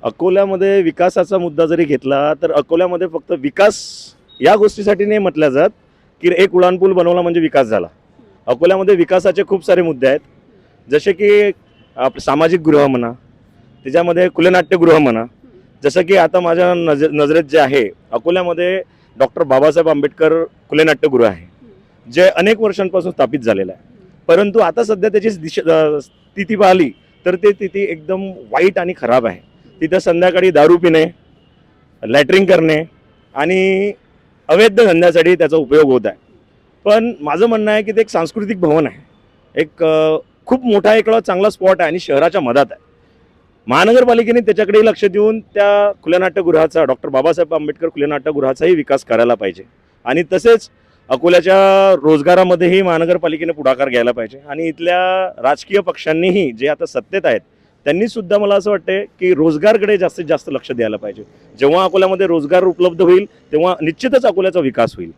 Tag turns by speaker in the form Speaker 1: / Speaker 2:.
Speaker 1: अकोल्यामध्ये विकासाचा मुद्दा जरी घेतला तर अकोल्यामध्ये फक्त विकास या गोष्टीसाठी नाही म्हटलं जात की एक उड्डाणपूल बनवला म्हणजे विकास झाला. अकोल्यामध्ये विकासाचे खूप सारे मुद्दे आहेत, जसे की सामाजिक गृह म्हणा, त्याच्यामध्ये खुले नाट्यगृह म्हणा. जसं की आता माझ्या नजरेत जे आहे, अकोल्यामध्ये डॉक्टर बाबासाहेब आंबेडकर खुले नाट्यगृह आहे, जे अनेक वर्षांपासून स्थापित झालेलं आहे. परंतु आता सध्या त्याची स्थिती पाहिली तर ते स्थिती एकदम वाईट आणि खराब आहे. तिथं संध्याकाळी दारू पिणे, लॅटरिंग करणे आणि अवैध धंद्यासाठी त्याचा उपयोग होत आहे. पण माझं म्हणणं आहे की ते एक सांस्कृतिक भवन आहे, एक खूप मोठा एक चांगला स्पॉट आहे आणि शहराच्या मधात आहे. महानगरपालिकेने त्याच्याकडेही लक्ष देऊन त्या खुल्या नाट्यगृहाचा, डॉक्टर बाबासाहेब आंबेडकर खुल्या नाट्यगृहाचाही विकास करायला पाहिजे. आणि तसेच अकोल्याच्या रोजगारामध्येही महानगरपालिकेने पुढाकार घ्यायला पाहिजे. आणि इथल्या राजकीय पक्षांनीही जे आता सत्तेत आहेत त्यांनी सुद्धा मला असं वाटते की रोजगारकडे जास्तीत जास्त लक्ष द्यायला पाहिजे. जेव्हा अकोल्यामध्ये रोजगार उपलब्ध होईल तेव्हा निश्चितच अकोल्याचा विकास होईल.